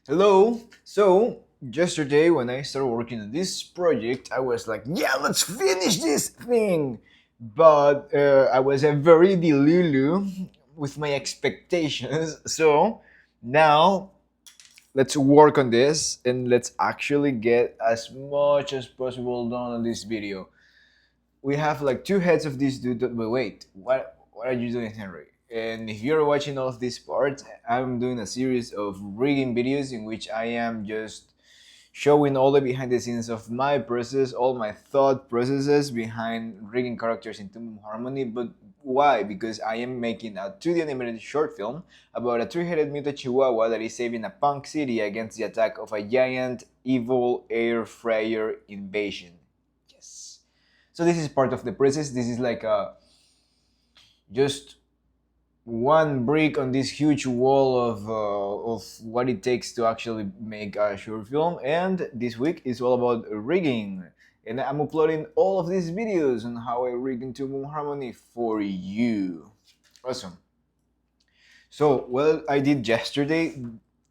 Hello. So, yesterday when I started working on this project, I was like, yeah, let's finish this thing. But I was a very delulu with my expectations. So, now let's work on this and let's actually get as much as possible done on this video. We have like two heads of this dude. But wait, what are you doing, Henry? And if you're watching all of these parts, I'm doing a series of rigging videos in which I am just showing all the behind the scenes of my process, all my thought processes behind rigging characters in Toon Boom Harmony. But why? Because I am making a 2D animated short film about a three-headed mutant chihuahua that is saving a punk city against the attack of a giant evil air fryer invasion. Yes. So this is part of the process. This is like a just one brick on this huge wall of what it takes to actually make a short film. And this week is all about rigging. And I'm uploading all of these videos on how I rig into Boom Harmony for you. Awesome. So, what I did yesterday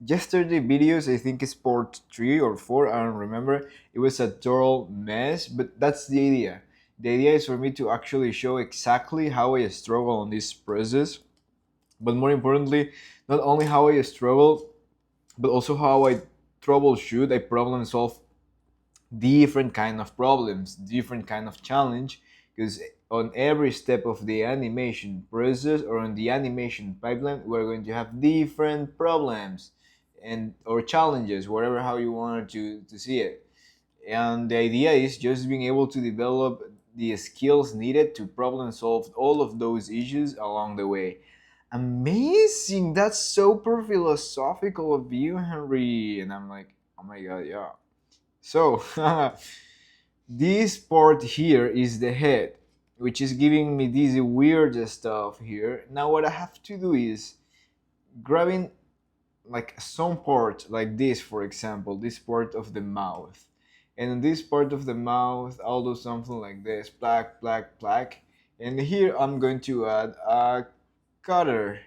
videos, I think it's part 3 or 4, I don't remember. It was a total mess, but that's the idea. The idea is for me to actually show exactly how I struggle on this process, but more importantly, not only how I struggle, but also how I troubleshoot, I problem solve different kind of problems, different kind of challenge, because on every step of the animation process or on the animation pipeline, we're going to have different problems and or challenges, whatever how you want to see it. And the idea is just being able to develop the skills needed to problem solve all of those issues along the way. Amazing! That's super philosophical of you, Henry. And I'm like, oh my god, yeah. So, this part here is the head, which is giving me this weird stuff here. Now, what I have to do is grabbing like some part, like this, for example, this part of the mouth. And in this part of the mouth, I'll do something like this, plaque, plaque, plaque. And here I'm going to add a cutter.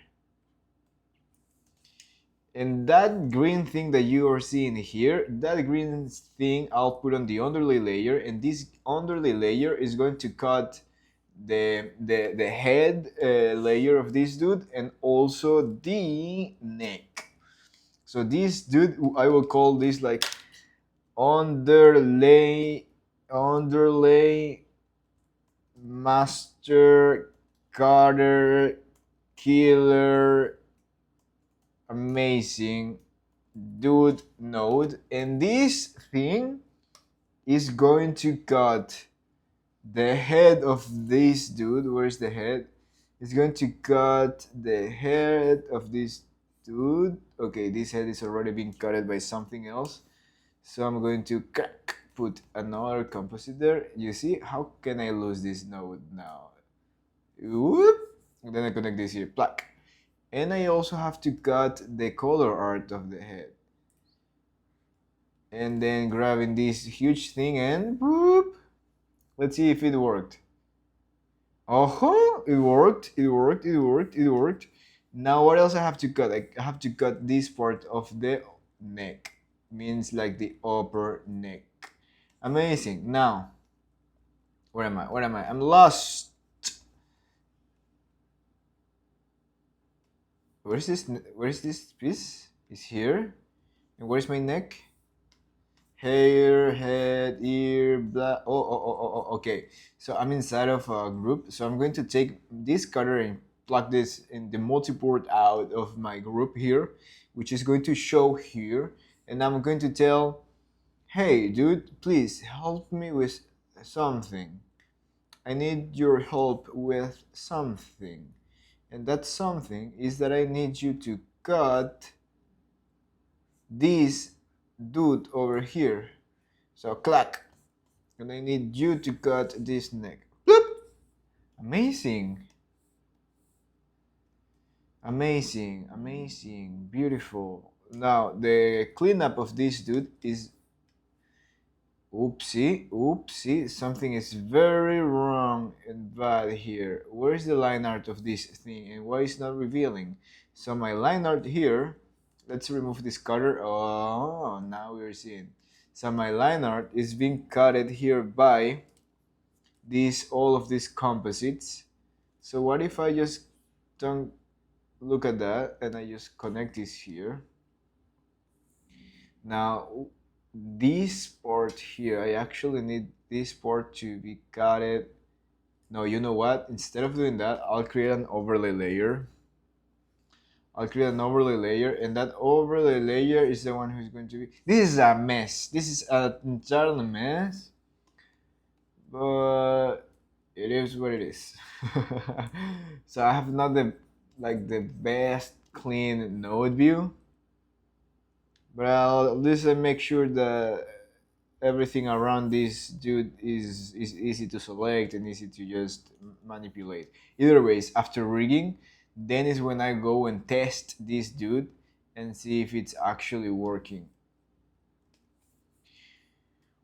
And that green thing that you are seeing here, that green thing I'll put on the underlay layer, and this underlay layer is going to cut the head layer of this dude and also the neck. So this dude, I will call this like underlay master cutter killer amazing dude node, and this thing is going to cut the head of this dude. Where's the head? It's going to cut the head of this dude. Okay, this head is already being cut by something else, so I'm going to put another composite there. You see, how can I lose this node now? Whoop. And then I connect this here, plaque. And I also have to cut the color art of the head. And then grabbing this huge thing and boop. Let's see if it worked. Oh, it worked, it worked, it worked, it worked. Now what else I have to cut? I have to cut this part of the neck. Means like the upper neck. Amazing. Now, where am I? Where am I? I'm lost. Where is this? Where is this piece? It's here. And where's my neck? Hair, head, ear, blah. Okay. So I'm inside of a group. So I'm going to take this cutter and plug this in the multiport out of my group here, which is going to show here. And I'm going to tell, hey, dude, please help me with something. I need your help with something. And that something is that I need you to cut this dude over here. So clack. And I need you to cut this neck. Bloop. Amazing. Amazing, amazing, beautiful. Now the cleanup of this dude is oopsie, oopsie, something is very wrong and bad here. Where's the line art of this thing and why it's not revealing? So my line art here, Let's remove this cutter. Oh, now we're seeing. So my line art is being cutted here by all of these composites. So what if I just don't look at that and I just connect this here? Now this part here, I actually need this part to be cutted. No, you know what? Instead of doing that, I'll create an overlay layer. I'll create an overlay layer, and that overlay layer is the one who's going to be. This is a mess. This is an entire mess, but it is what it is. So I have not the best clean node view, but I'll at least make sure that everything around this dude is easy to select and easy to just manipulate. Either ways, after rigging, then is when I go and test this dude and see if it's actually working.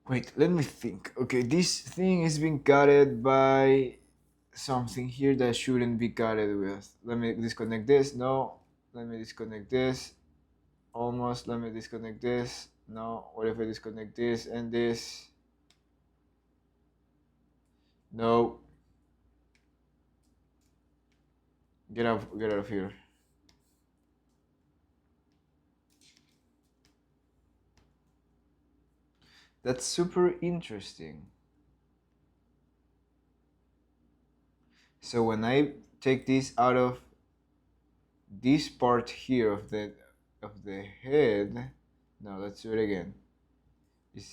Wait, let me think. Okay, this thing is being cutted by something here that shouldn't be cutted with. Let me disconnect this. No. Let me disconnect this. Almost. Let me disconnect this. No. What if I disconnect this and this? No. Get out of here. That's super interesting. So when I take this out of this part here of the head, no, let's do it again. Is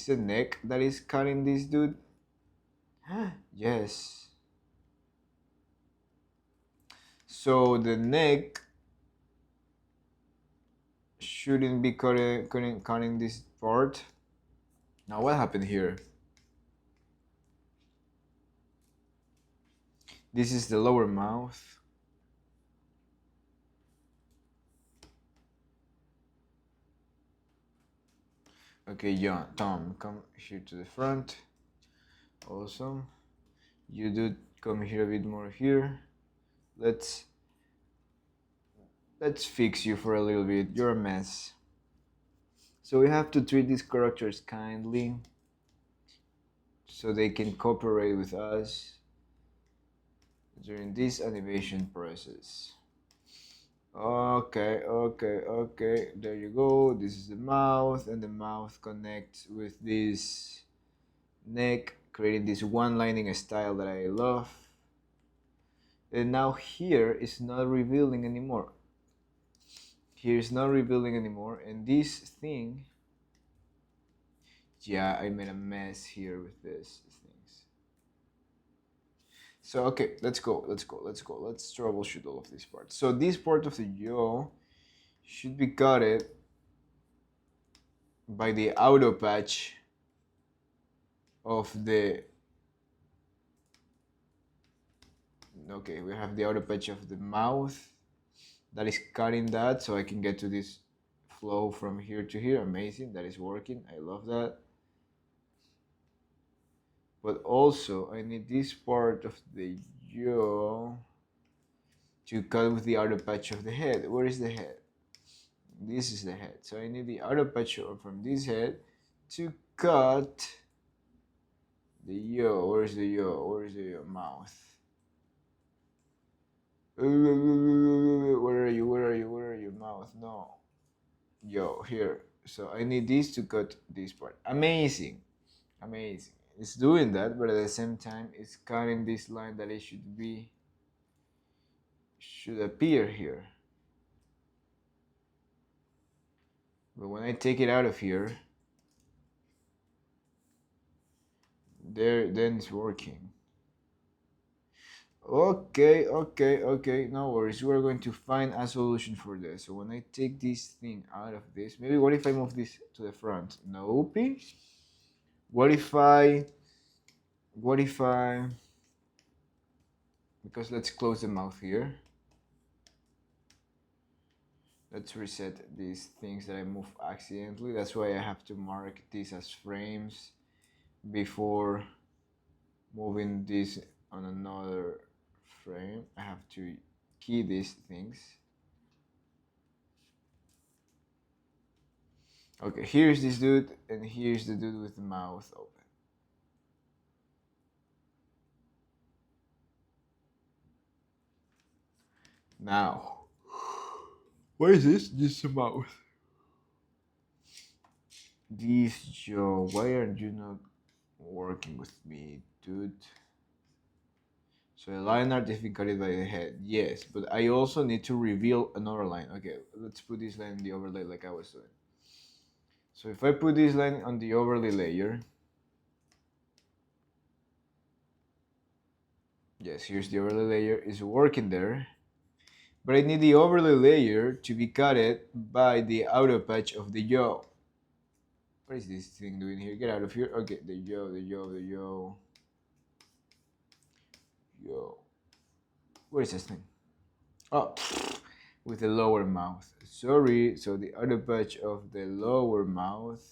the neck that is cutting this dude? Yes. So the neck shouldn't be cutting this part. Now what happened here? This is the lower mouth. Okay, John, Tom, come here to the front. Awesome. You do come here a bit more here. Let's fix you for a little bit. You're a mess. So we have to treat these characters kindly so they can cooperate with us during this animation process. Okay. There you go. This is the mouth, and the mouth connects with this neck, creating this one-lining style that I love. And now here is not revealing anymore. Here is not revealing anymore, and this thing, yeah, I made a mess here with this things. So okay, let's go. Let's troubleshoot all of these parts. So this part of the jaw should be gutted by the auto patch of the. Okay, we have the auto patch of the mouth that is cutting that, so I can get to this flow from here to here. Amazing, that is working. I love that. But also, I need this part of the jaw to cut with the outer patch of the head. Where is the head? This is the head. So I need the outer patch from this head to cut the yaw. Where's the yaw? Where's the yaw? Mouth. Where are you? Where are you? Where are you? Mouth. No. Yo, here. So I need this to cut this part. Amazing. Amazing. It's doing that, but at the same time, it's cutting this line that it should appear here. But when I take it out of here, then it's working. Okay, no worries. We're going to find a solution for this. So when I take this thing out of this, maybe what if I move this to the front? Nope. What if I, because let's close the mouth here. Let's reset these things that I moved accidentally. That's why I have to mark these as frames before moving this on another frame. I have to key these things. Okay, here's this dude, and here's the dude with the mouth open. Now, what is this? This is a mouth. This Joe, why are you not working with me, dude? So a line art is being carried by the head, yes, but I also need to reveal another line. Okay, let's put this line in the overlay like I was doing. So if I put this line on the overlay layer, yes, here's the overlay layer, is working there, but I need the overlay layer to be cut by the outer patch of the yaw. What is this thing doing here? Get out of here. Okay, the yaw, the yaw, the yaw. Yo. Where is this thing? Oh, with the lower mouth. Sorry, so the outer patch of the lower mouth.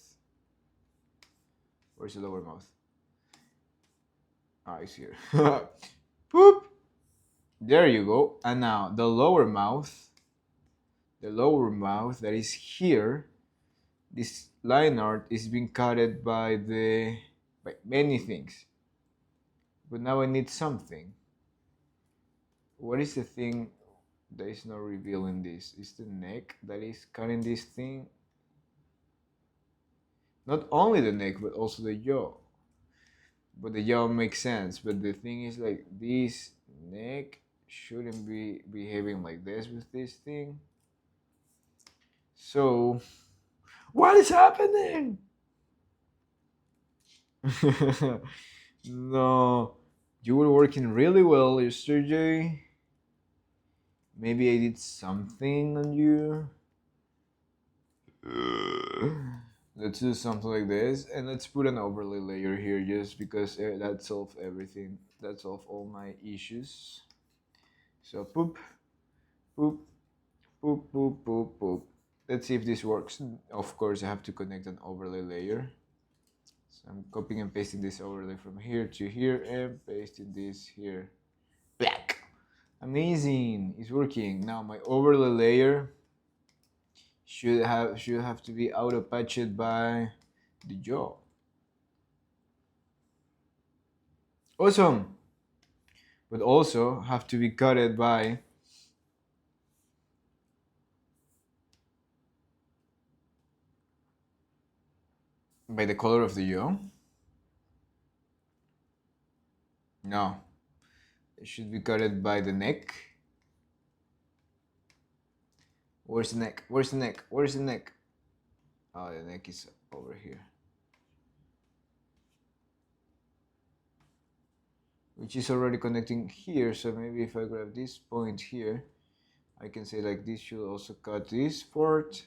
Where's the lower mouth? Ah, it's here. Boop! There you go. And now the lower mouth that is here, this line art is being cutted by many things. But now I need something. What is the thing that is not revealing this? Is the neck that is cutting this thing? Not only the neck, but also the jaw. But the jaw makes sense. But the thing is, like, this neck shouldn't be behaving like this with this thing. So, what is happening? No, you were working really well yesterday. Maybe I did something on you. Let's do something like this, and let's put an overlay layer here just because that solves everything. That solves all my issues. So poop, poop, poop, poop, poop, poop. Let's see if this works. Of course, I have to connect an overlay layer. So I'm copying and pasting this overlay from here to here and pasting this here. Black. Amazing, it's working. Now my overlay layer should have to be auto patched by the jaw. Awesome. But also have to be cutted by the color of the jaw. No. It should be cutted by the neck. Where's the neck? Where's the neck? Where's the neck? Oh, the neck is over here. Which is already connecting here, so maybe if I grab this point here, I can say like this should also cut this port.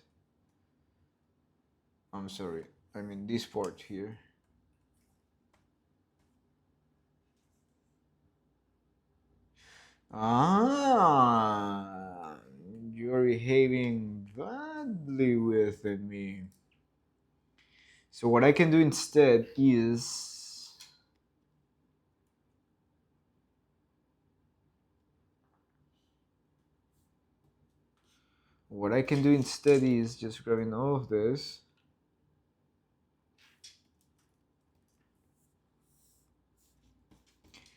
I'm sorry, I mean this port here. Ah, you're behaving badly with me. So what I can do instead is just grabbing all of this.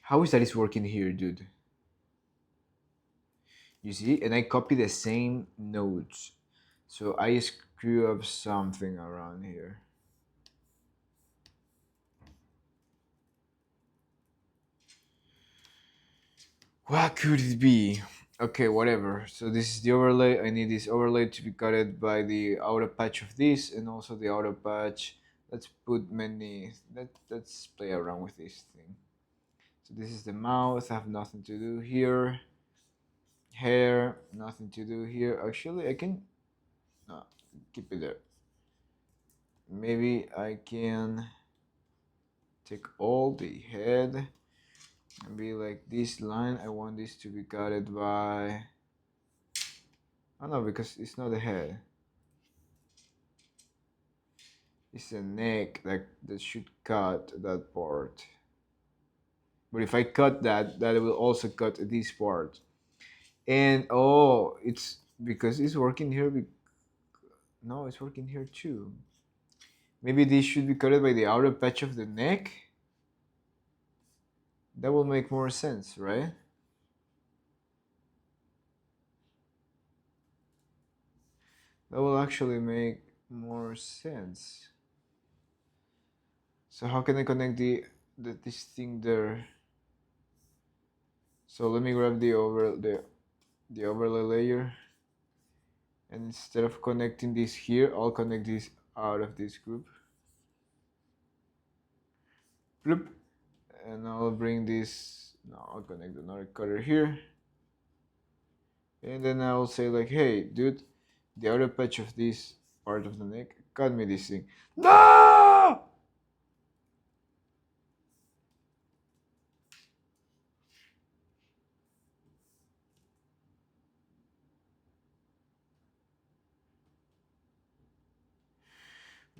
How is that is working here, dude? You see, and I copy the same nodes. So I screw up something around here. What could it be? Okay, whatever. So this is the overlay. I need this overlay to be cutted by the outer patch of this and also the outer patch. Let's put many, let's play around with this thing. So this is the mouth, I have nothing to do here. Hair, nothing to do here. Actually, I can, no, keep it there. Maybe I can take all the head and be like this line. I want this to be cutted by, oh no, because it's not the head. It's the neck that should cut that part. But if I cut that, that will also cut this part. And oh, it's because it's working here. No, it's working here too. Maybe this should be cut by the outer patch of the neck. That will make more sense, right? That will actually make more sense. So how can I connect this thing there? So let me grab the overlay layer, and instead of connecting this here, I'll connect this out of this group. Bloop. And I'll bring this. No, I'll connect another cutter here. And then I'll say like, hey, dude, the outer patch of this part of the neck, cut me this thing. No!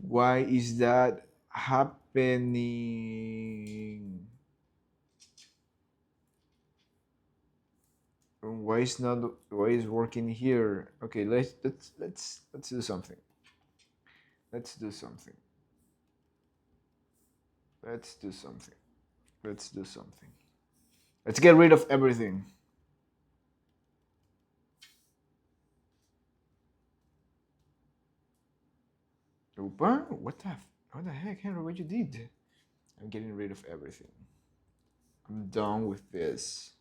Why is that happening? Why is working here? Okay, let's do something. Let's do something. Let's do something. Let's do something. Let's get rid of everything. Opa? What the heck, Henry? What you did? I'm getting rid of everything. I'm done with this.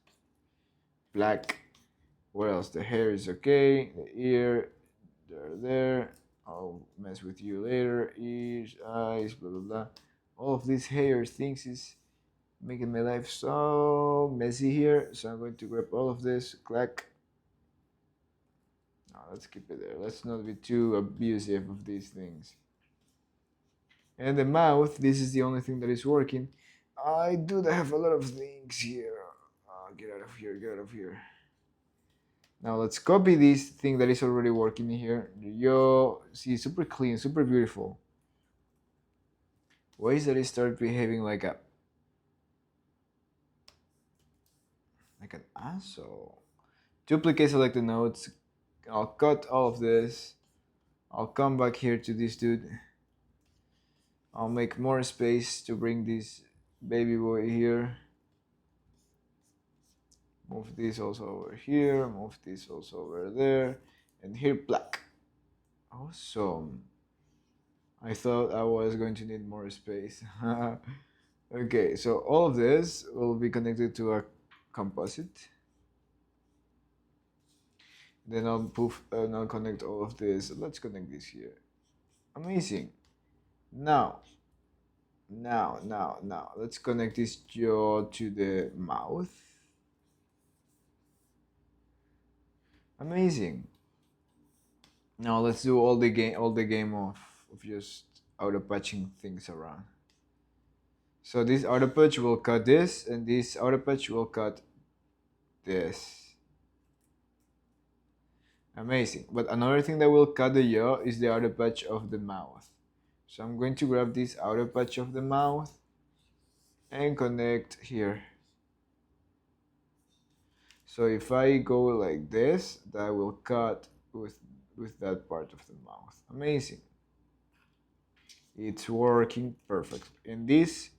Black. What else? The hair is okay. The ear, they're there. I'll mess with you later. Ears, eyes, blah blah blah. All of these hair things is making my life so messy here. So I'm going to grab all of this. Clack. No, let's keep it there. Let's not be too abusive of these things. And the mouth, this is the only thing that is working. I do have a lot of things here. Get out of here, get out of here. Now let's copy this thing that is already working here. Yo, see, super clean, super beautiful. Why is that it start behaving like an asshole? Duplicate select the nodes. I'll cut all of this. I'll come back here to this dude. I'll make more space to bring this baby boy here. Move this also over here. Move this also over there. And here, black. Awesome. I thought I was going to need more space. Okay, so all of this will be connected to a composite. Then I'll poof and I'll connect all of this. Let's connect this here. Amazing. Now, let's connect this jaw to the mouth. Amazing. Now let's do all the game of just auto patching things around. So this auto patch will cut this, and this auto patch will cut this. Amazing. But another thing that will cut the jaw is the outer patch of the mouth. So I'm going to grab this outer patch of the mouth and connect here. So if I go like this, that will cut with that part of the mouth. Amazing. It's working perfect. And these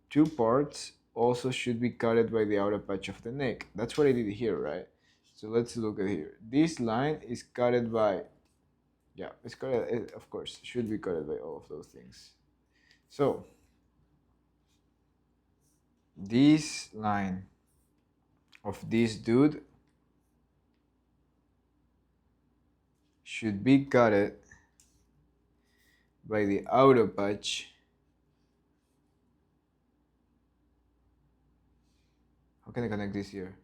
two parts also should be cut by the outer patch of the neck. That's what I did here, right? So let's look at here. This line is cut by, yeah, it's cut, of course, should be cut by all of those things. So this line of this dude should be cut by the outer patch. How can I connect this here?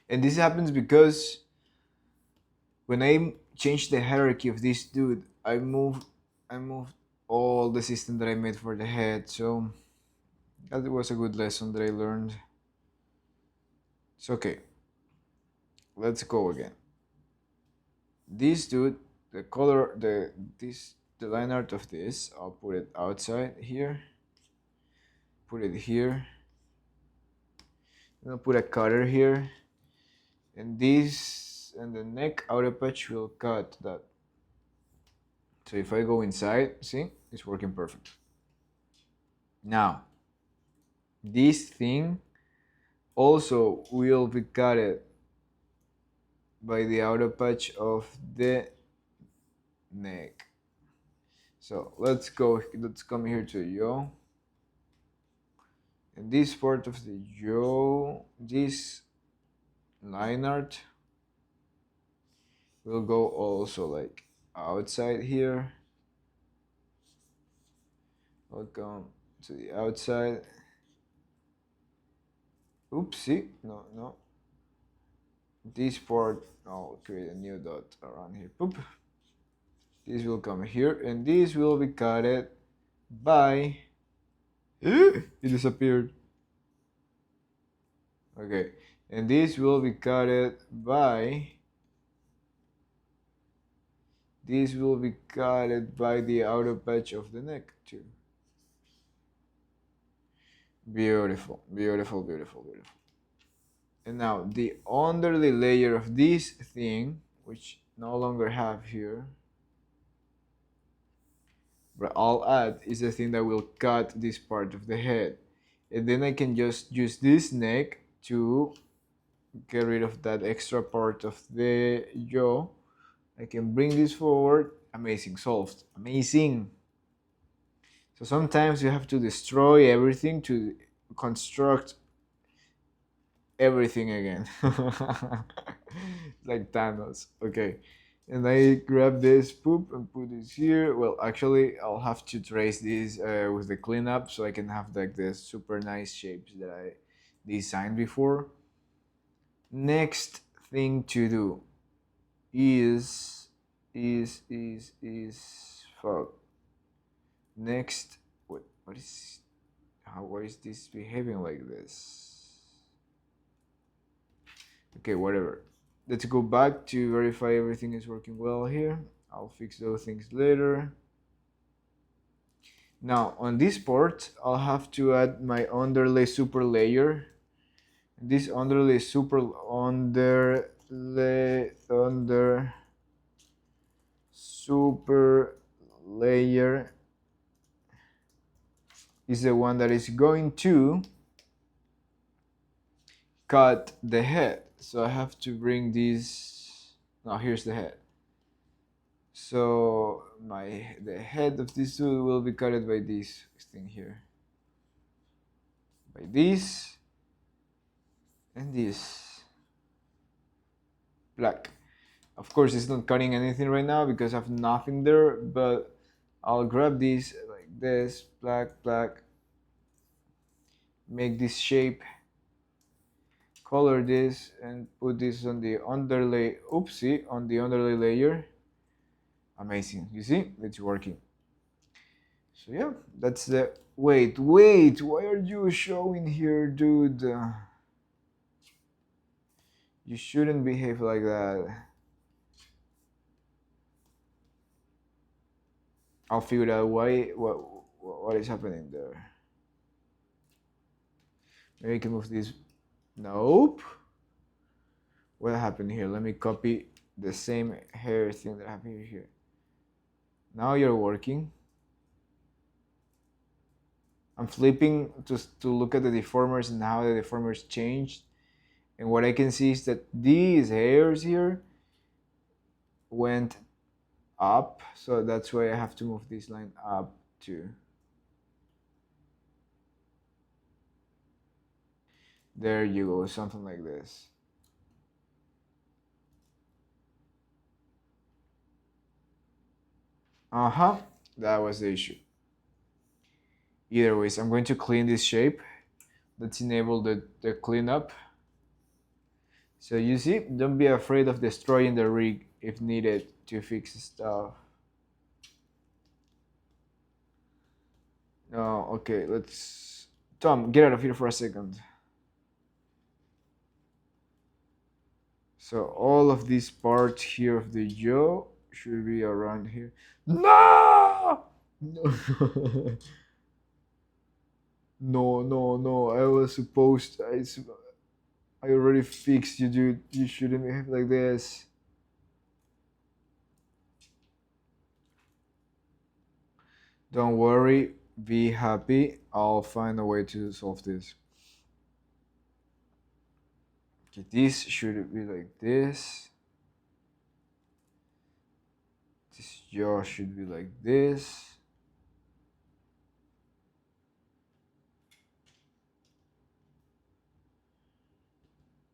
And this happens because when I change the hierarchy of this dude, I moved all the system that I made for the head. So that was a good lesson that I learned. It's okay. Let's go again. This dude, the color, this the line art of this. I'll put it outside here. Put it here. And I'll put a cutter here. And this and the neck outer patch will cut that. So if I go inside, see, it's working perfect. Now, this thing also will be cut by the outer patch of the neck. So let's come here to yaw. And this part of the yaw, this line art will go also like outside here. I'll come to the outside. Oopsie, no. This part, I'll create a new dot around here. Boop. This will come here, and this will be cut by. It disappeared. Okay, and this will be cut by. This will be cut by the outer patch of the neck too. Beautiful, beautiful, beautiful, beautiful. And now the underlay layer of this thing, which no longer have here, but I'll add, is the thing that will cut this part of the head. And then I can just use this neck to get rid of that extra part of the jaw. I can bring this forward. Amazing, solved. Amazing. So sometimes you have to destroy everything to construct everything again. Like Thanos. Okay. And I grab this poop and put this here. Well, actually, I'll have to trace this with the cleanup so I can have like the super nice shapes that I designed before. Next thing to do is fuck. Next, what is, why is this behaving like this? Okay, whatever. Let's go back to verify everything is working well here. I'll fix those things later. Now on this part, I'll have to add my underlay super layer. This underlay super layer is the one that is going to cut the head. So I have to bring this. Now here's the head. So the head of this tool will be cut by this thing here. By this and this. Black. Of course it's not cutting anything right now because I have nothing there, but I'll grab this like this, black, make this shape, color this, and put this on the underlay, on the underlay layer. Amazing, you see, it's working. So yeah, that's the, wait, why are you showing here, dude? You shouldn't behave like that. I'll figure out what is happening there. Maybe I can move this. Nope. What happened here? Let me copy the same hair thing that happened here. Now you're working. I'm flipping to look at the deformers and how the deformers changed. And what I can see is that these hairs here went up. So that's why I have to move this line up too. There you go, something like this. That was the issue. Either ways, I'm going to clean this shape. Let's enable the cleanup. So you see, don't be afraid of destroying the rig if needed to fix stuff. Oh, okay, let's... Tom, get out of here for a second. So all of this part here of the jaw should be around here. No! No, no, no, no. I was supposed. I already fixed you, dude. You shouldn't behave like this. Don't worry. Be happy. I'll find a way to solve this. Okay, this should be like this. This jaw should be like this.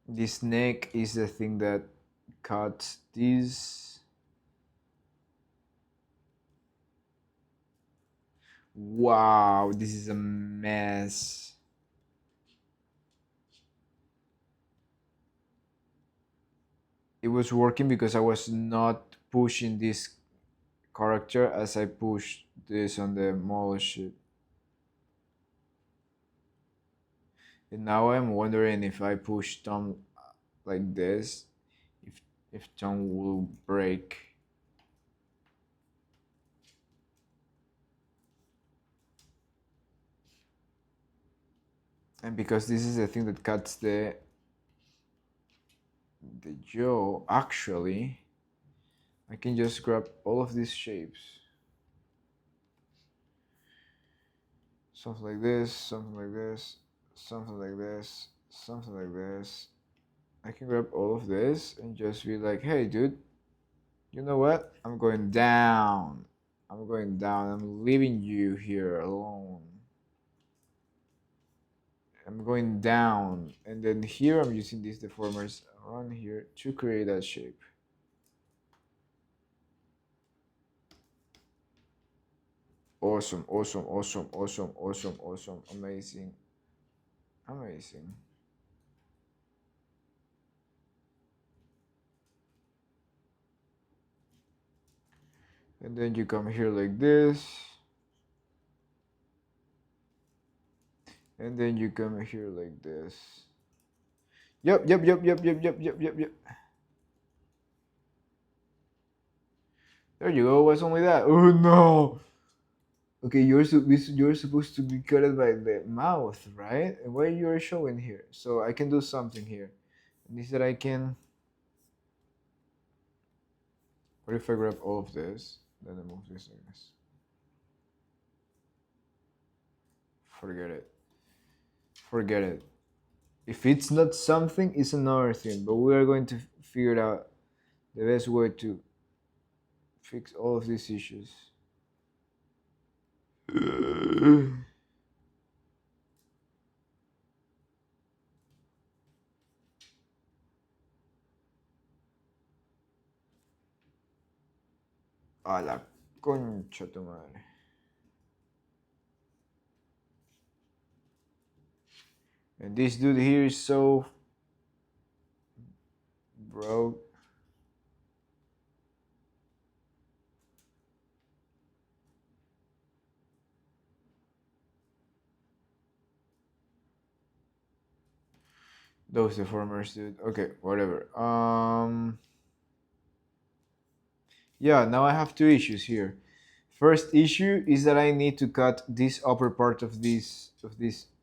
This neck is the thing that cuts this. Wow, this is a mess. It was working because I was not pushing this character as I pushed this on the model ship. And now I'm wondering if I push Tom like this, if Tom will break. And because this is the thing that cuts the jaw, actually, I can just grab all of these shapes. Something like this, something like this, something like this, something like this. I can grab all of this and just be like, hey, dude, you know what? I'm going down. I'm going down. I'm leaving you here alone. I'm going down. And then here I'm using these deformers around here to create that shape. Awesome, awesome, awesome, awesome, awesome, awesome. Amazing. Amazing. And then you come here like this. And then you come here like this. Yep, yep, yep, yep, yep, yep, yep, yep, yep. There you go. What's only that? Oh no. Okay, you're supposed to be cut by the mouth, right? And why you're showing here? So I can do something here. And is that I can. What if I grab all of this? Then I move this like this. Forget it. Forget it. If it's not something, it's another thing. But we are going to figure out the best way to fix all of these issues. A la concha tu madre. And this dude here is so broke. Those deformers, dude. Okay, whatever. Yeah, now I have two issues here. First issue is that I need to cut this upper part of this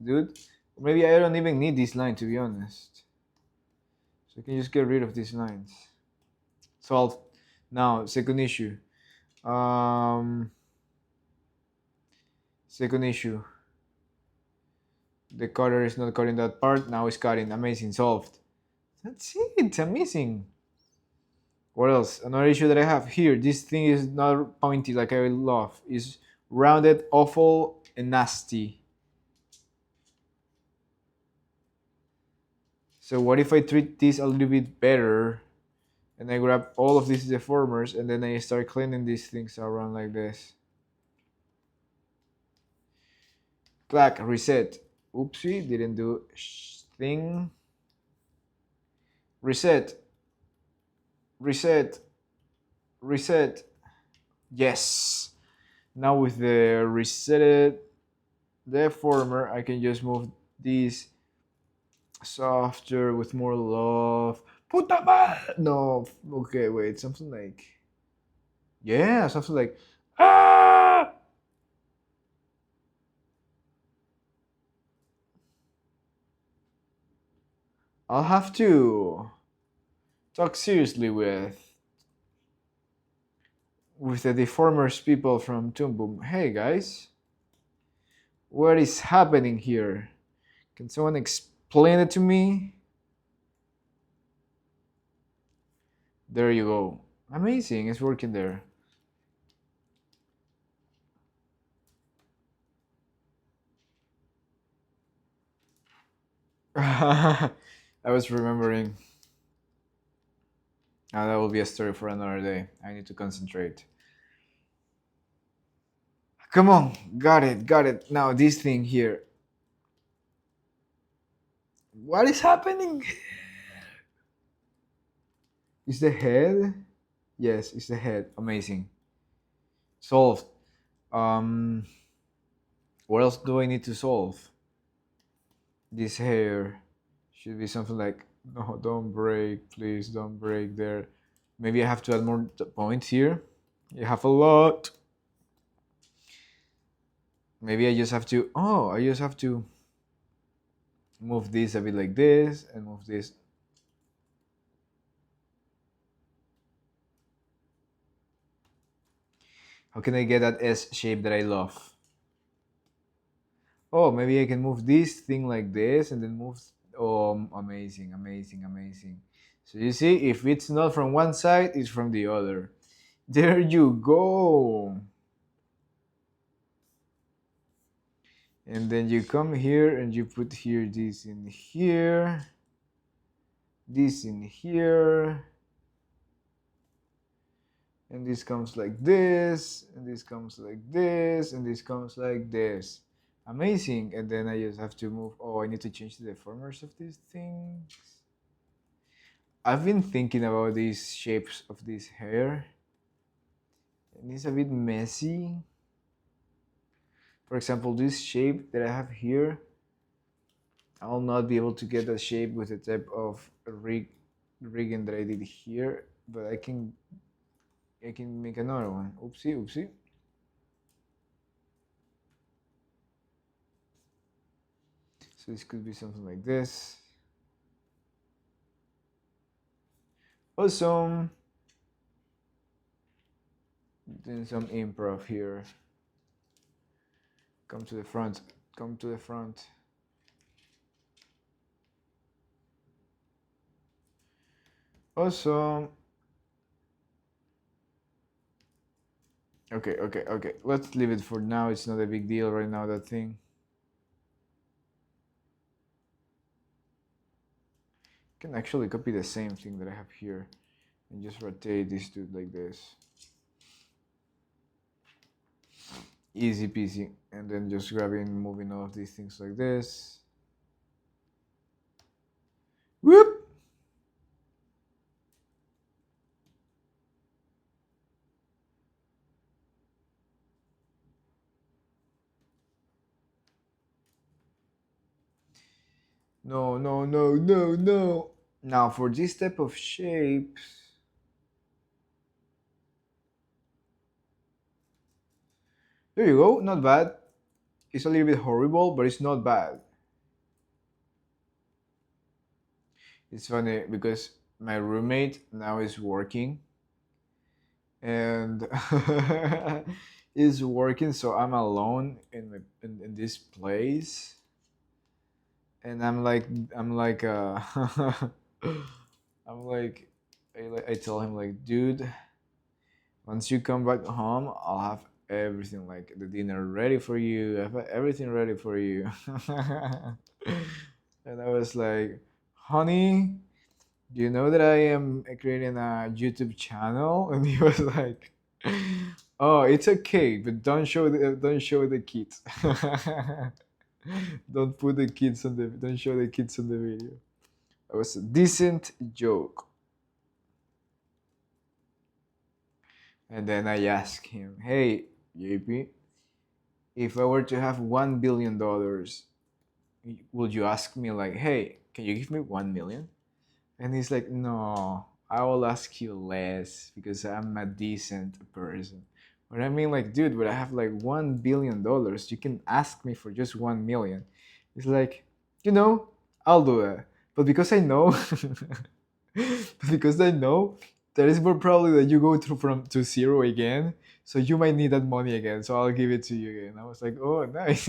dude. Maybe I don't even need this line, to be honest. So I can just get rid of these lines. Solved. Now, second issue. Um, Second issue. The cutter is not cutting that part. Now it's cutting. Amazing. Solved. That's it. Amazing. What else? Another issue that I have here. This thing is not pointy like I love. It's rounded, awful, and nasty. So what if I treat this a little bit better and I grab all of these deformers and then I start cleaning these things around like this. Clack, reset. Oopsie, didn't do thing. Reset. Reset. Reset. Yes. Now with the resetted deformer, I can just move these softer with more love. Puta madre! No, okay, wait, something like. Yeah, something like. Ah! I'll have to talk seriously with the deformers people from Toon Boom. Hey guys, what is happening here? Can someone explain it to me? There you go. Amazing, it's working there. I was remembering. Now that will be a story for another day. I need to concentrate. Come on, got it, got it. Now this thing here. What is happening? Is the head? Yes, it's the head. Amazing. Solved. Um, what else do I need to solve? This hair should be something like, no, don't break, please don't break there. Maybe I have to add more points here. You have a lot. Maybe I just have to, oh, I just have to move this a bit like this and move this. How can I get that S shape that I love? Oh, maybe I can move this thing like this and then move. Oh, amazing, amazing, amazing. So you see, if it's not from one side, it's from the other. There you go. And then you come here and you put here this in here, this in here, and this comes like this, and this comes like this, and this comes like this. Amazing. And then I just have to move. Oh, I need to change the deformers of these things. I've been thinking about these shapes of this hair, and it's a bit messy. For example, this shape that I have here, I'll not be able to get that shape with the type of rigging that I did here, but I can make another one. Oopsie, oopsie. So this could be something like this. Awesome. Doing some improv here. Come to the front. Come to the front. Awesome. Okay, okay, okay. Let's leave it for now. It's not a big deal right now, that thing. I can actually copy the same thing that I have here and just rotate this dude like this. Easy peasy. And then just grabbing, moving all of these things like this. Whoop! No, no, no, no, no. Now for this type of shapes, there you go, not bad. It's a little bit horrible, but it's not bad. It's funny because my roommate now is working and is working, so I'm alone in this place. And I'm like I tell him like, dude, once you come back home, I'll have everything, like the dinner ready for you. I have everything ready for you. And I was like, honey, do you know that I am creating a YouTube channel? And he was like, oh, it's okay, but don't show the kids. Don't put the kids on the don't show the kids on the video. That was a decent joke. And then I asked him, hey, JP, if I were to have $1 billion, would you ask me like, hey, can you give me 1 million? And he's like, no, I will ask you less because I'm a decent person. But I mean, like, dude, but I have like $1 billion. You can ask me for just 1 million. It's like, I'll do that. But because I know, because I know that is more probably that you go through from to zero again. So you might need that money again. So I'll give it to you again. I was like, oh, nice.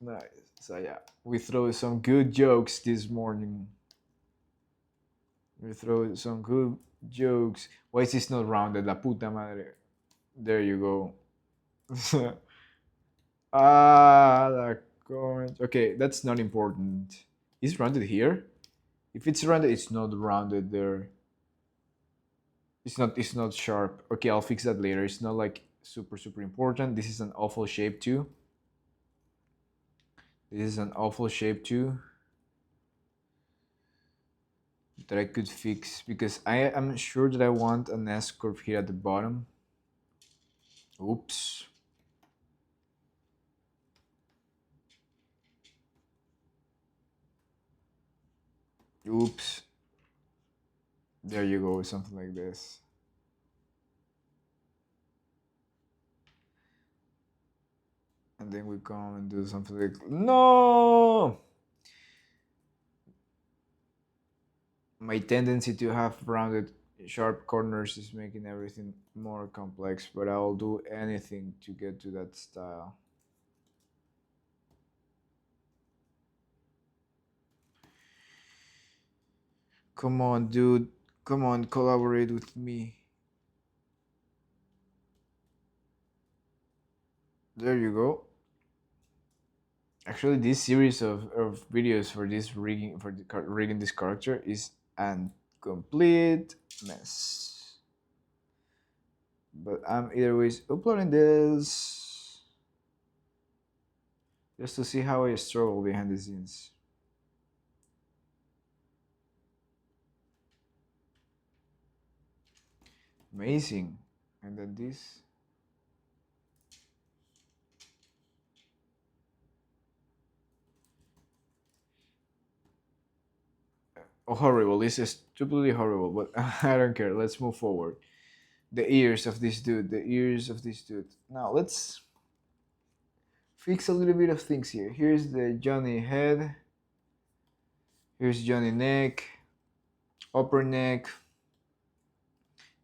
Nice. So yeah, we throw some good jokes this morning. We throw some good jokes. Why is this not rounded? La puta madre. There you go. The comment. Okay, that's not important. Is rounded here? If it's rounded, it's not rounded there. It's not. It's not sharp. Okay, I'll fix that later. It's not like super important. This is an awful shape too. This is an awful shape too. That I could fix because I am sure that I want an S curve here at the bottom. Oops. Oops. There you go, something like this. And then we come and do something like, no! My tendency to have rounded sharp corners is making everything more complex, but I'll do anything to get to that style. Come on, dude. Come on, collaborate with me. There you go. Actually, this series of videos for this rigging this character is a complete mess. But I'm either ways uploading this just to see how I struggle behind the scenes. Amazing. And then this. Oh, horrible. This is stupidly horrible, but I don't care. Let's move forward. The ears of this dude. The ears of this dude. Now, let's fix a little bit of things here. Here's the Johnny head. Here's Johnny neck. Upper neck.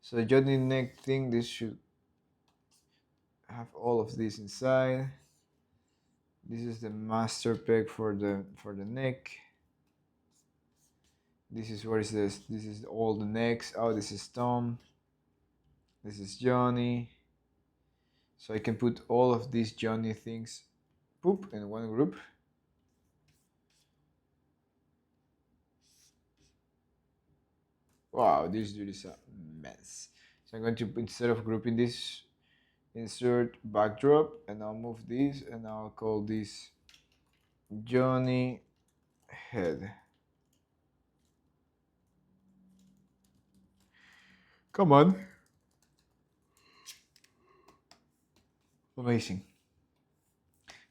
So the Johnny neck thing, this should have all of this inside. This is the master peg for the neck. This is what is this? This is all the necks. Oh, this is Tom. This is Johnny. So I can put all of these Johnny things poop in one group. Wow, this dude is a mess. So I'm going to, instead of grouping this, insert backdrop, and I'll move this, and I'll call this Johnny head. Come on. Amazing.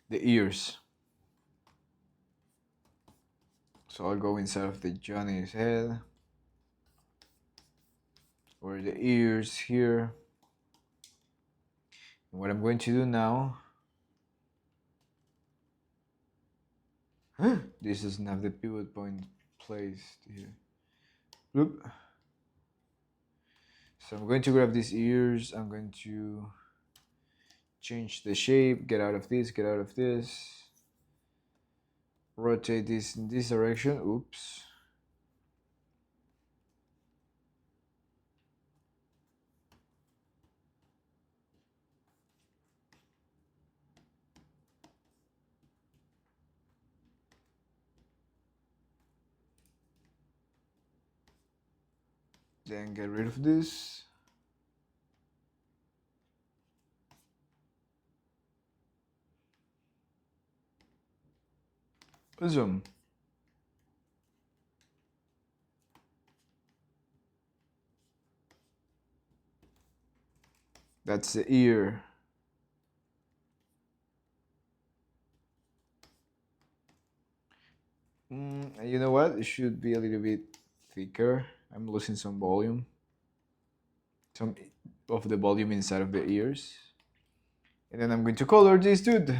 The ears. So I'll go inside of the Johnny's head, or the ears here. And what I'm going to do now, this doesn't have the pivot point placed here. Bloop. So I'm going to grab these ears, I'm going to change the shape, get out of this, get out of this, rotate this in this direction, oops. Then get rid of this. Zoom. That's the ear. You know what? It should be a little bit thicker. I'm losing some volume. Some of the volume inside of the ears. And then I'm going to color this dude.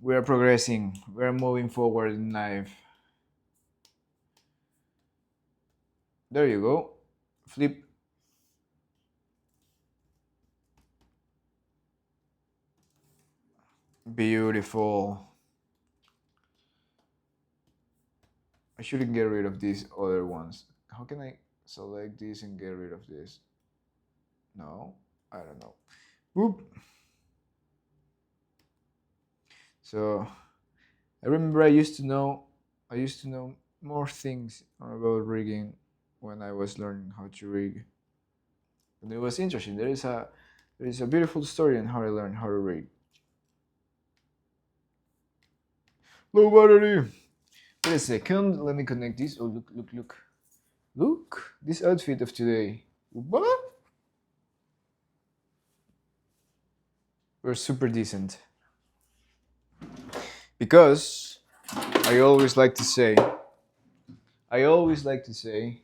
We are progressing. We are moving forward in life. There you go. Flip. Beautiful. I shouldn't get rid of these other ones. How can I select this and get rid of this? No, I don't know. Whoop. So I remember I used to know more things about rigging when I was learning how to rig. And it was interesting. There is a beautiful story on how I learned how to rig. Low battery. Wait a second. Let me connect this. Oh, look, look, look. Look, this outfit of today. What? We're super decent. Because I always like to say, I always like to say,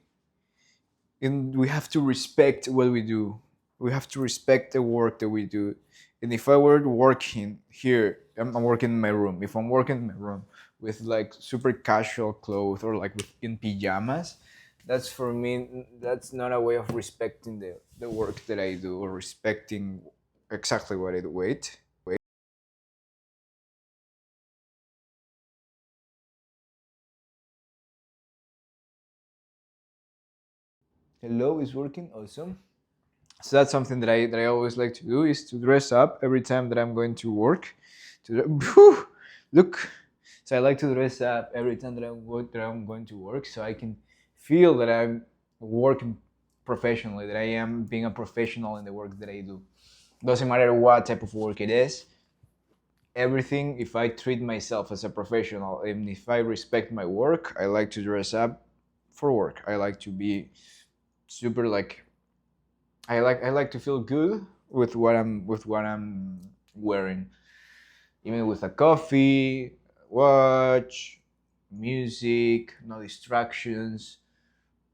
and we have to respect what we do. We have to respect the work that we do. And if I were working here, I'm working in my room. If I'm working in my room with like super casual clothes or like in pajamas, that's for me. That's not a way of respecting the work that I do or respecting exactly what I do. Wait, wait. Hello, is working. Awesome. So that's something that I always like to do is to dress up every time that I'm going to work. Look, so I like to dress up every time that I'm going to work, so I can feel that I'm working professionally, that I am being a professional in the work that I do. Doesn't matter what type of work it is. Everything, if I treat myself as a professional and if I respect my work, I like to dress up for work. I like to be super like I like to feel good with what I'm wearing, even with a coffee, watch, music, no distractions,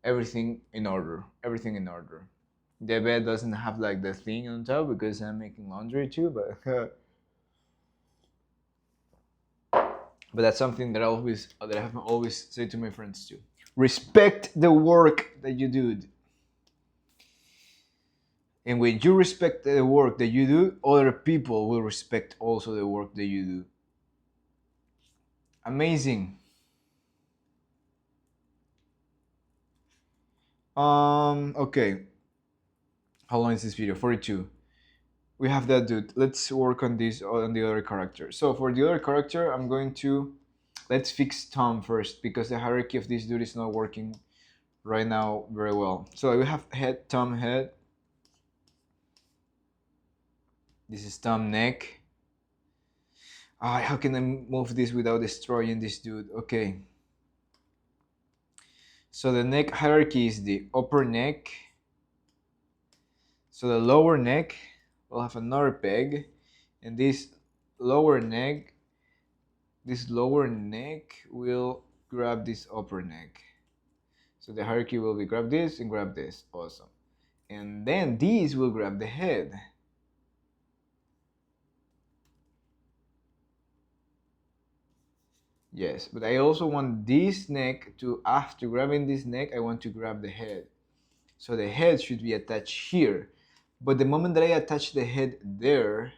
everything in order. Everything in order. The bed doesn't have like the thing on top because I'm making laundry too, but but that's something that I have always said to my friends too. Respect the work that you do. And when you respect the work that you do, other people will respect also the work that you do. Amazing. Okay. How long is this video? 42. We have that dude. Let's work on this on the other character. So for the other character, I'm going to let's fix Tom first because the hierarchy of this dude is not working right now very well. So we have head, Tom head. This is Tom neck. Ah, how can I move this without destroying this dude? Okay. So the neck hierarchy is the upper neck. So the lower neck will have another peg, and this lower neck will grab this upper neck. So the hierarchy will be grab this and grab this. Awesome. And then these will grab the head. Yes, but I also want this neck to, after grabbing this neck, I want to grab the head. So the head should be attached here. But the moment that I attach the head there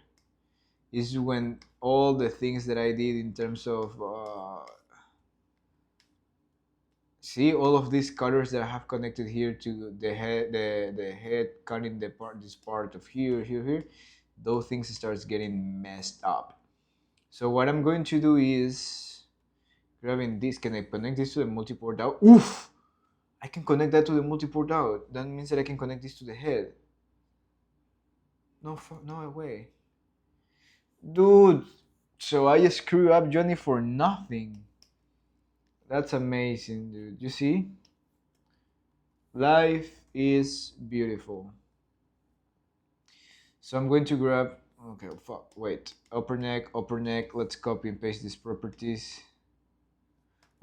is when all the things that I did in terms of see all of these cutters that I have connected here to the head cutting this part of here, those things starts getting messed up. So what I'm going to do is grabbing this. Can I connect this to the multi-port out? Oof! I can connect that to the multi-port out. That means that I can connect this to the head. No way. Dude, so I just screw up Johnny for nothing. That's amazing, dude. You see? Life is beautiful. So I'm going to grab, okay, fuck, wait. Upper neck, let's copy and paste these properties.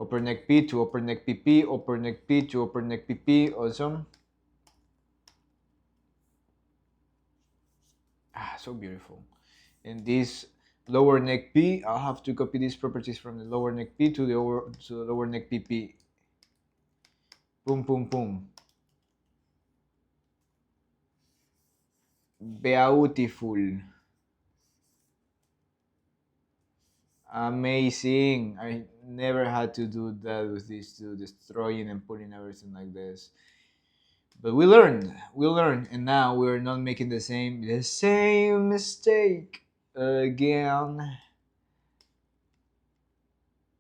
Upper neck P to upper neck PP, upper neck P to upper neck PP, awesome. Ah, so beautiful. And this Lower neck P. I'll have to copy these properties from the lower neck P to the lower neck PP. Boom, boom, boom. Beautiful. Amazing. I never had to do that with these two, destroying and putting everything like this. But we learned, and now we're not making the same mistake again.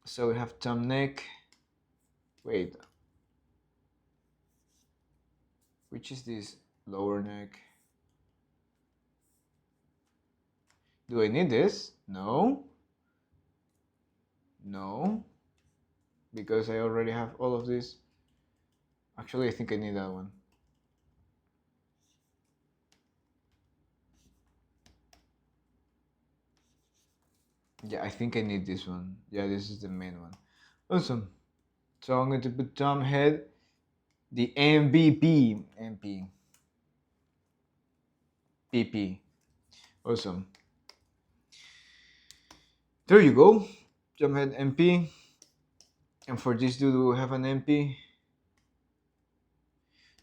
So we have thumb neck. Wait, which is this lower neck? Do I need this? No. No. Because I already have all of this. Actually, I think I need that one. Yeah, I think I need this one. Yeah, this is the main one. Awesome. So I'm going to put thumb head, the MVP, MP, PP. Awesome. There you go. Thumb head MP. And for this dude, we have an MP.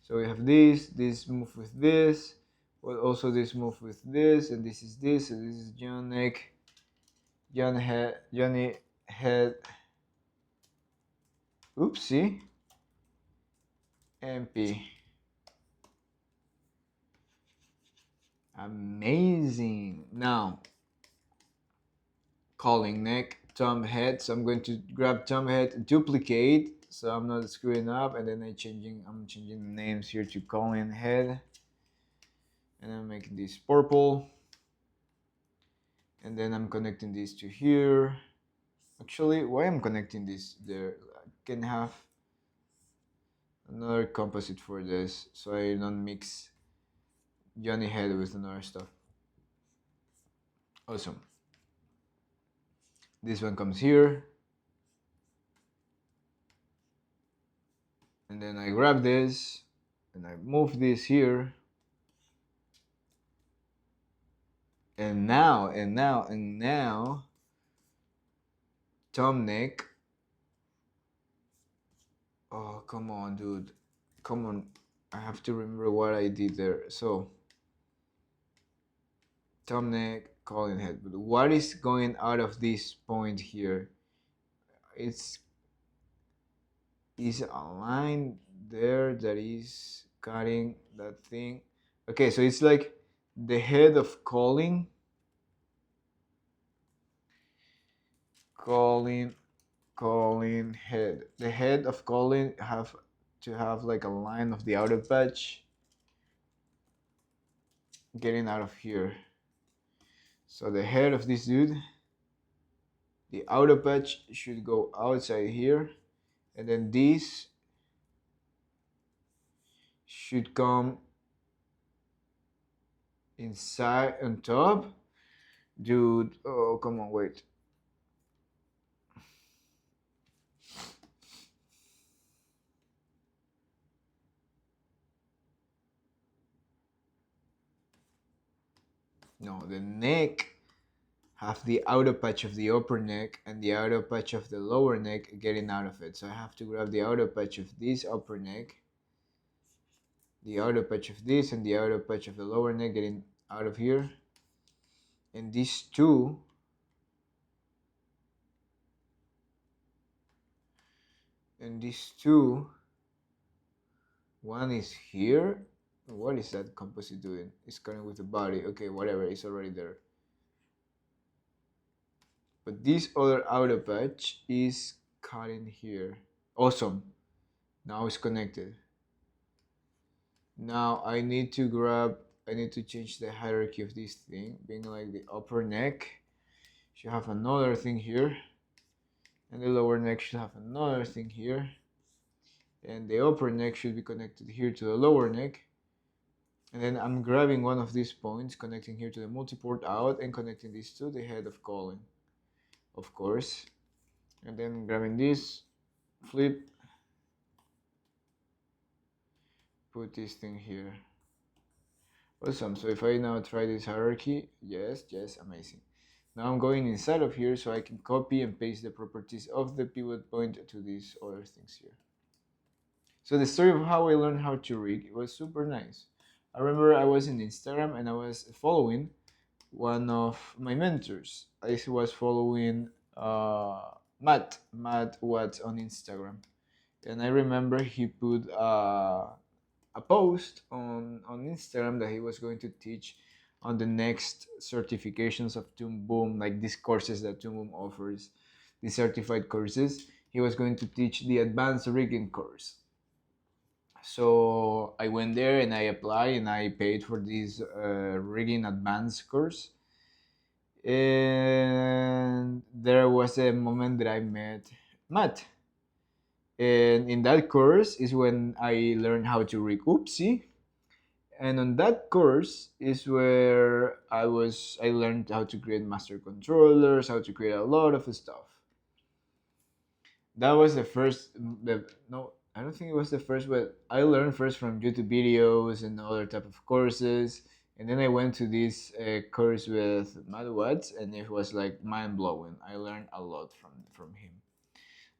So we have this move with this, but also this move with this, and this is this, and this is John neck, Johnny head. Oopsie. MP. Amazing. Now, calling neck, thumb head. So I'm going to grab thumb head, duplicate, so I'm not screwing up, and then I'm changing the names here to calling head, and I'm making this purple, and then I'm connecting this to here. Actually, why I'm connecting this there? I can have another composite for this, so I don't mix Johnny head with another stuff. Awesome. This one comes here, and then I grab this and I move this here, and now thumb neck. Oh, come on, dude, come on, I have to remember what I did there. So thumb neck, calling head, but what is going out of this point here? It's is a line there that is cutting that thing. Okay, so it's like the head of calling head. The head of calling have to have like a line of the outer patch getting out of here. So the head of this dude, the outer patch should go outside here, and then this should come inside on top. Dude, oh come on, wait. No, the neck have the outer patch of the upper neck and the outer patch of the lower neck getting out of it. So I have to grab the outer patch of this upper neck, the outer patch of this, and the outer patch of the lower neck getting out of here. And these two one is here. What is that composite doing? It's cutting with the body. Okay, whatever, it's already there. But this other outer patch is cutting here. Awesome. Now it's connected. Now I need to change the hierarchy of this thing, being like the upper neck should have another thing here, and the lower neck should have another thing here, and the upper neck should be connected here to the lower neck. And then I'm grabbing one of these points, connecting here to the multiport out, and connecting this to the head of calling, of course. And then grabbing this, flip, put this thing here. Awesome. So if I now try this hierarchy, yes, amazing. Now I'm going inside of here so I can copy and paste the properties of the pivot point to these other things here. So the story of how I learned how to rig, it was super nice. I remember I was in Instagram and I was following one of my mentors. I was following Matt Watts on Instagram. And I remember he put a post on Instagram that he was going to teach on the next certifications of Toon Boom, like these courses that Toon Boom offers, the certified courses. He was going to teach the advanced rigging course. So I went there and I applied and I paid for this rigging advanced course. And there was a moment that I met Matt. And in that course is when I learned how to rig Oopsie. And on that course is where I learned how to create master controllers, how to create a lot of stuff. That was the first the no, I don't think it was the first, but I learned first from YouTube videos and other type of courses. And then I went to this course with Matt Watts, and it was like mind blowing. I learned a lot from him.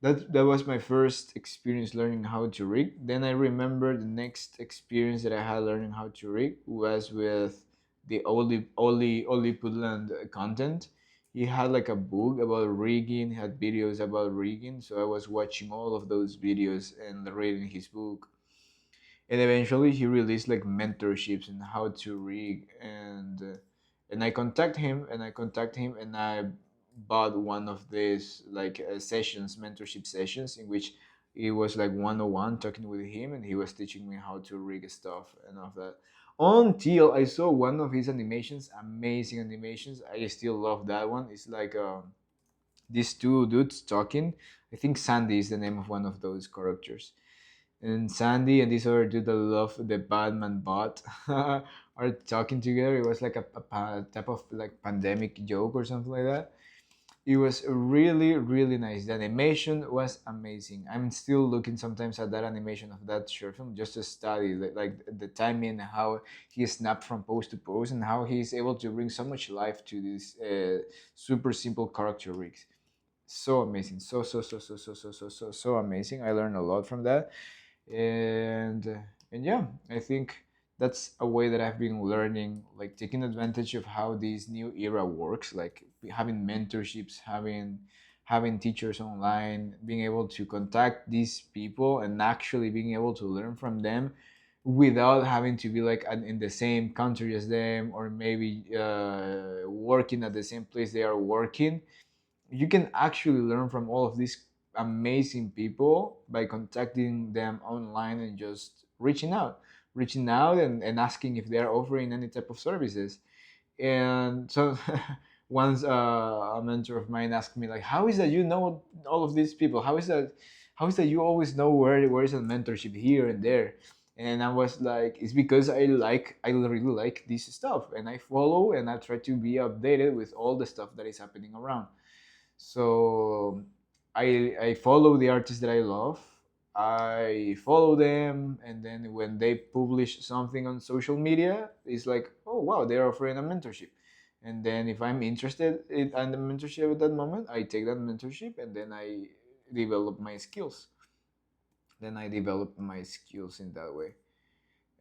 That was my first experience learning how to rig. Then I remember the next experience that I had learning how to rig was with the Oli Putland content. He had like a book about rigging, he had videos about rigging, so I was watching all of those videos and reading his book. And eventually he released like mentorships and how to rig, and I contact him and I bought one of these like sessions, mentorship sessions, in which it was like 101 talking with him and he was teaching me how to rig stuff and all of that, until I saw one of his animations, amazing animations. I still love that one. It's like these two dudes talking. I think Sandy is the name of one of those characters, and Sandy and this other dude that love the Batman bot are talking together. It was like a type of like pandemic joke or something like that. It was really, really nice. The animation was amazing. I'm still looking sometimes at that animation of that short film just to study like the timing and how he snapped from pose to pose and how he's able to bring so much life to these super simple character rigs. So amazing. So amazing. I learned a lot from that. And yeah, I think that's a way that I've been learning, like taking advantage of how this new era works, like having mentorships, having teachers online, being able to contact these people and actually being able to learn from them without having to be like in the same country as them, or maybe working at the same place they are working. You can actually learn from all of these amazing people by contacting them online and just reaching out and asking if they're offering any type of services. And so once a mentor of mine asked me like, how is that you know all of these people, how is that you always know where is a mentorship here and there? And I was like, it's because I really like this stuff and I follow and I try to be updated with all the stuff that is happening around. So I follow the artists that I love. I follow them, and then when they publish something on social media, it's like, oh wow, they're offering a mentorship. And then if I'm interested in the mentorship at that moment, I take that mentorship, and then I develop my skills. Then I develop my skills in that way,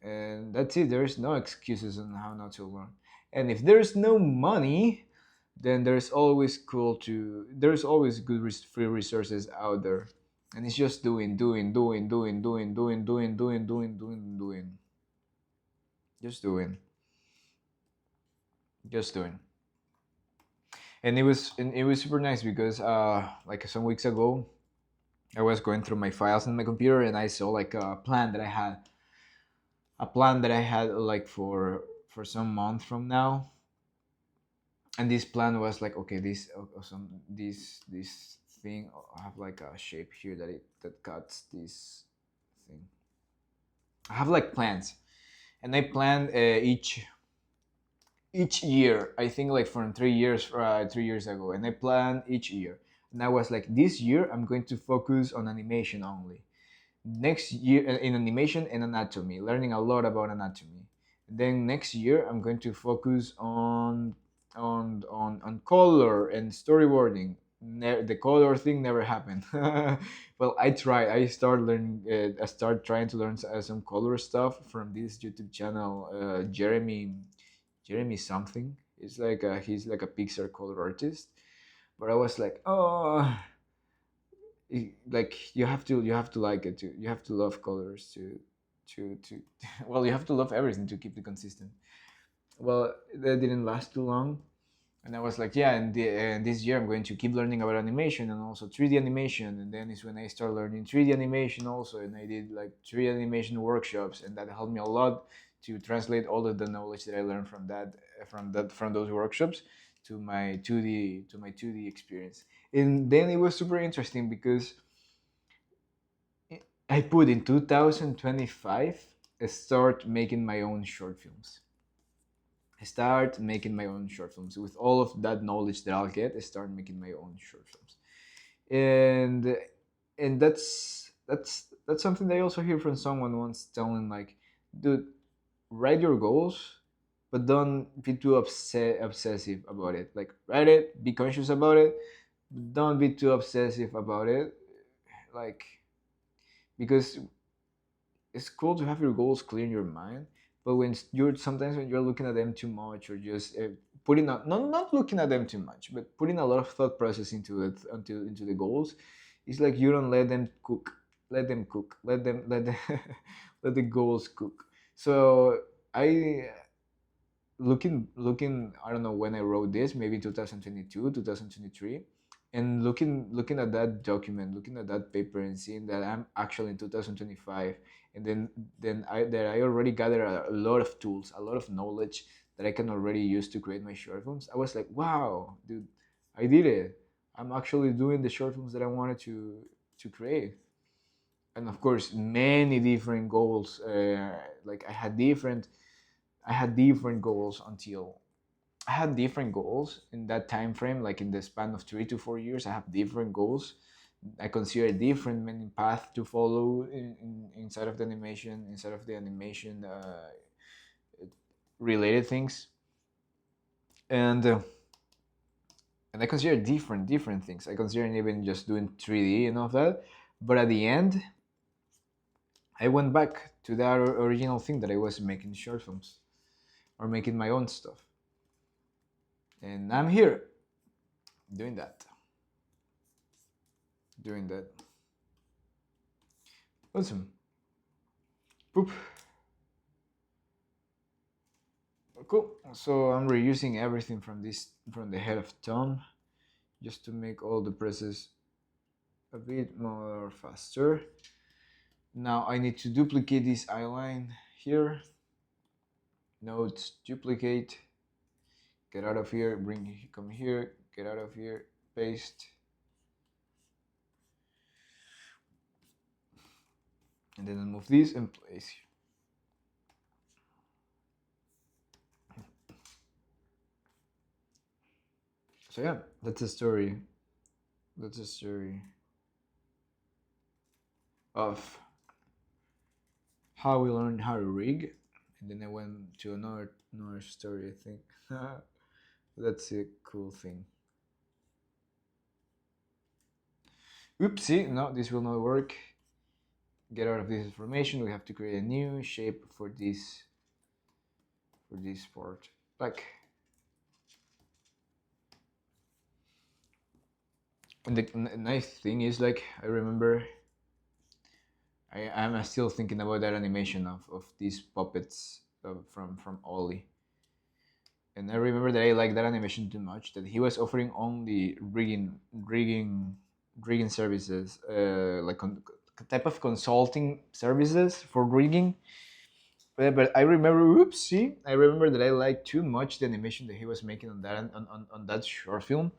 and that's it. There's no excuses on how not to learn. And if there's no money, then there's always good free resources out there, and it's just doing, just doing. And it was super nice because like some weeks ago I was going through my files on my computer and I saw like a plan that I had like for some month from now. And this plan was like, okay, this thing have like a shape here that cuts this thing. I have like plans, and I plan each year. I think like from 3 years ago, and I plan each year. And I was like, this year I'm going to focus on animation only. Next year in animation and anatomy, learning a lot about anatomy. Then next year I'm going to focus on on color and storyboarding. The color thing never happened. Well, I tried. I started learning. I started trying to learn some color stuff from this YouTube channel, Jeremy something. It's like he's like a Pixar color artist. But I was like, oh, like you have to like it too. You have to love colors to well, you have to love everything to keep it consistent. Well, that didn't last too long, and I was like, yeah, and this year I'm going to keep learning about animation and also 3D animation, and then is when I started learning 3D animation also, and I did like 3D animation workshops, and that helped me a lot to translate all of the knowledge that I learned from those workshops to my 2D experience. And then it was super interesting because I put in 2025 I start making my own short films. I start making my own short films with all of that knowledge that I'll get. I start making my own short films, and that's something that I also hear from someone once telling like, dude, write your goals, but don't be too obsessive about it. Like write it, be conscious about it, but don't be too obsessive about it. Like because it's cool to have your goals clear in your mind, but you're sometimes when you're looking at them too much or just putting not looking at them too much, but putting a lot of thought process into it until into the goals, it's like you don't let them cook, let them let the goals cook. So I looking I don't know when I wrote this, maybe 2022 2023, and looking at that document, looking at that paper and seeing that I'm actually in 2025, and then I already gathered a lot of tools, a lot of knowledge that I can already use to create my short films. I was like, wow, dude, I did it. I'm actually doing the short films that I wanted to create. And of course many different goals, like I had different goals until I had different goals in that time frame, like in the span of 3 to 4 years. I have different goals. I consider different many path to follow inside of the animation, related things, and uh, and I consider different things. I consider even just doing 3D and all of that. But at the end, I went back to that original thing that I was making short films or making my own stuff, and I'm here doing that. Doing that. Awesome. Poop. Cool. So I'm reusing everything from the head of Tom just to make all the presses a bit more faster. Now I need to duplicate this eyeline here. Nodes duplicate. Get out of here. Come here. Get out of here. Paste. And then I'll move this and place here. So yeah, that's a story. That's a story of how we learned how to rig, and then I went to another story. I think that's a cool thing. Oopsie! No, this will not work. Get out of this information. We have to create a new shape for this part. Like, and the nice thing is, like, I remember I'm still thinking about that animation of these puppets from Ollie. And I remember that I liked that animation too much that he was offering only rigging services, like type of consulting services for rigging. But I remember, oopsie, I remember that I liked too much the animation that he was making on that short film,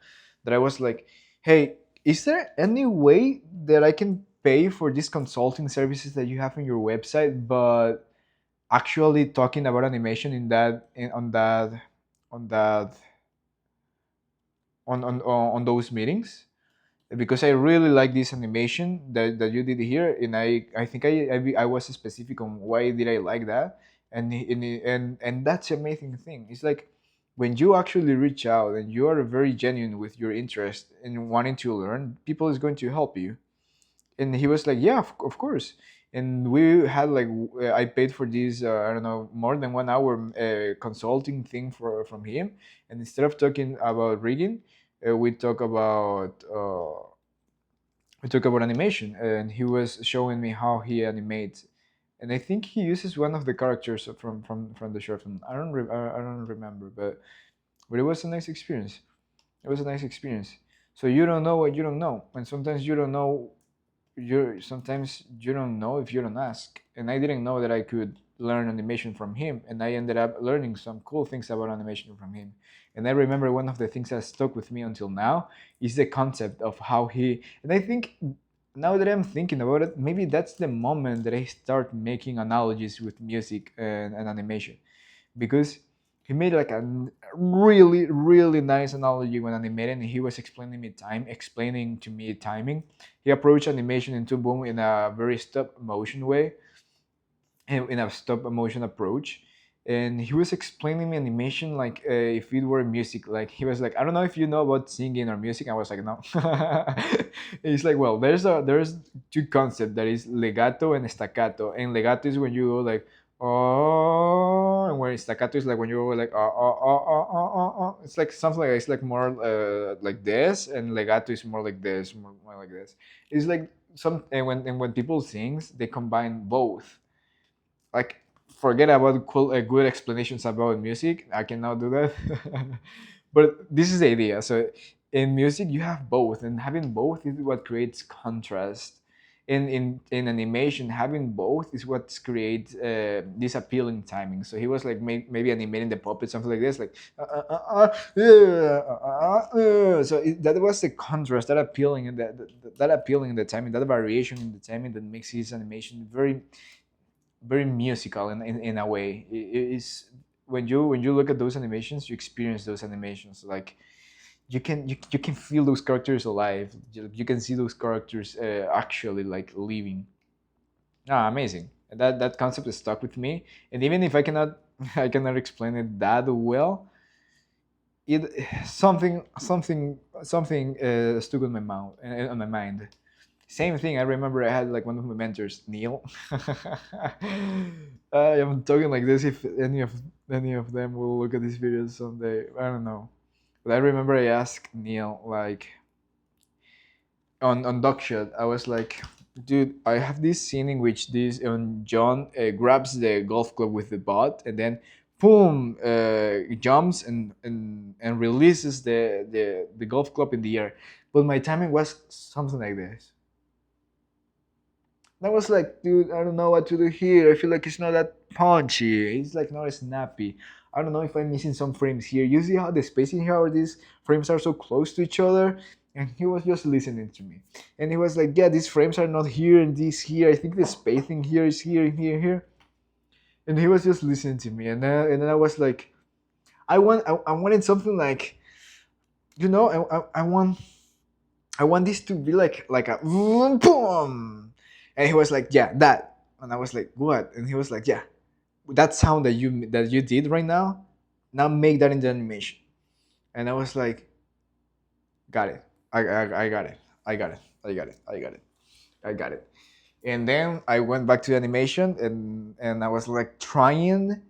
that I was like, hey, is there any way that I can pay for these consulting services that you have on your website, but actually talking about animation on that on those meetings, because I really like this animation that you did here, and I think I was specific on why did I like that, and that's the amazing thing. It's like when you actually reach out and you are very genuine with your interest in wanting to learn, people is going to help you. And he was like, yeah, of course. And we had like I paid for this I don't know, more than 1 hour consulting thing from him. And instead of talking about rigging, we talk about animation, and he was showing me how he animates. And I think he uses one of the characters from the short film. I don't remember, but it was a nice experience. It was a nice experience. So you don't know what you don't know, and sometimes you don't know. Sometimes you don't know if you don't ask. And I didn't know that I could learn animation from him, and I ended up learning some cool things about animation from him. And I remember one of the things that stuck with me until now is the concept of how he. And I think now that I'm thinking about it, maybe that's the moment that I start making analogies with music and animation, because he made like a really nice analogy when animating, and he was explaining to me timing. He approached animation in Toon Boom in a very stop motion way, in a stop motion approach. And he was explaining me animation like if it were music. Like he was like, I don't know if you know about singing or music. I was like, no. He's like, well, there's two concepts, that is legato and staccato. And legato is when you go like oh, and where staccato is like when you go like it's like something like, it's like more like this, and legato is more like this, more like this. It's like some, and when people sings, they combine both. Like, forget about cool good explanations about music, I cannot do that. But this is the idea. So in music you have both, and having both is what creates contrast. In animation, having both is what creates this appealing timing. So he was like maybe animating the puppet, something like this, like so that was the contrast, that appealing, and that appealing in the timing, that variation in the timing, that makes his animation very musical in a way. It is when you look at those animations, you experience those animations. Like you can feel those characters alive. You can see those characters actually like living. Ah, amazing. That concept is stuck with me. And even if I cannot I cannot explain it that well, it something stuck in my mouth, on my mind. Same thing. I remember I had like one of my mentors, Neil. I am talking like this. If any of them will look at this video someday, I don't know. But I remember I asked Neil like on Duckshot. I was like, dude, I have this scene in which this John grabs the golf club with the butt, and then boom, jumps and releases the golf club in the air. But my timing was something like this. And I was like, dude, I don't know what to do here. I feel like it's not that punchy. It's like not snappy. I don't know if I'm missing some frames here. You see how the spacing here, or these frames are so close to each other? And he was just listening to me. And he was like, yeah, these frames are not here and this here. I think the spacing here is here and here and here. And he was just listening to me. And then I was like, I wanted something like, you know, I want this to be like a boom. And he was like, yeah, that. And I was like, what? And he was like, yeah, that sound that you did right now, now make that in the animation. And I was like, got it. I got it. I got it. I got it. I got it. I got it. And then I went back to animation, and I was like trying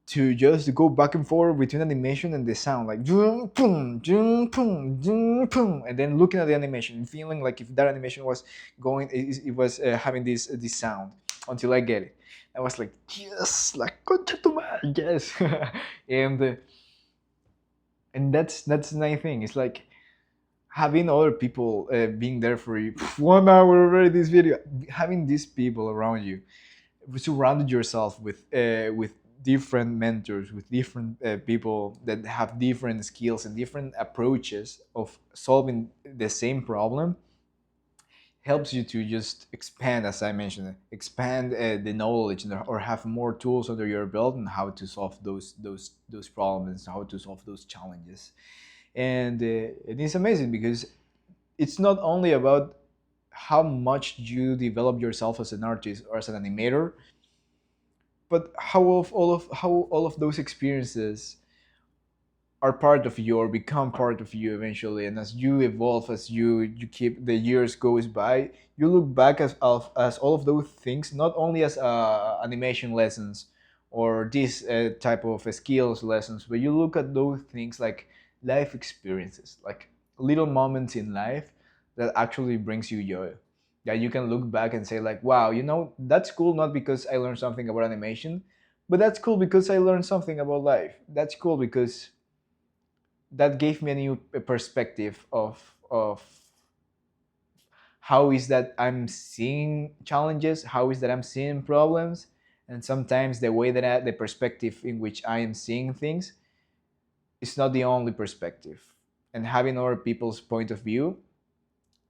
to just go back and forth between animation and the sound, like boom, boom, boom, boom, boom, boom, and then looking at the animation and feeling like if that animation was going, it was having this sound until I get it. I was like, yes, like concha tu madre, yes, and that's the nice thing. It's like having other people being there for you. 1 hour already this video, having these people around you, surrounded yourself with different mentors, with different people that have different skills and different approaches of solving the same problem, helps you to just expand, as I mentioned, expand the knowledge, or have more tools under your belt on how to solve those problems, how to solve those challenges. And it is amazing because it's not only about how much you develop yourself as an artist or as an animator, but how all of those experiences are part of you or become part of you eventually. And as you evolve, as you keep the years goes by, you look back as all of those things not only as animation lessons or this type of skills lessons, but you look at those things like life experiences, like little moments in life that actually brings you joy, that you can look back and say like, wow, you know, that's cool, not because I learned something about animation, but that's cool because I learned something about life. That's cool because that gave me a new perspective of how is that I'm seeing challenges, how is that I'm seeing problems, and sometimes the way that the perspective in which I am seeing things is not the only perspective, and having other people's point of view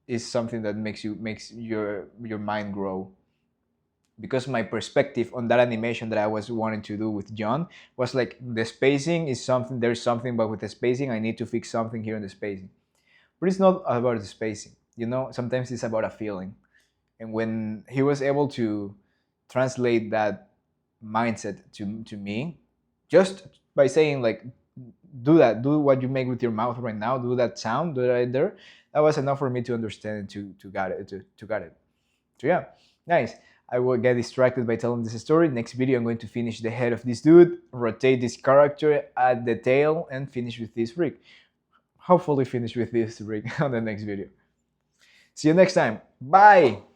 is something that makes your mind grow. Because my perspective on that animation that I was wanting to do with John was like, the spacing is something, there's something, but with the spacing I need to fix something here in the spacing. But it's not about the spacing, you know, sometimes it's about a feeling. And when he was able to translate that mindset to me, just by saying like, do that, do what you make with your mouth right now, do that sound, do that right there, that was enough for me to understand and to got it, to got it. So yeah, nice. I will get distracted by telling this story. Next video, I'm going to finish the head of this dude, rotate this character, add the tail, and finish with this rig. Hopefully finish with this rig on the next video. See you next time. Bye!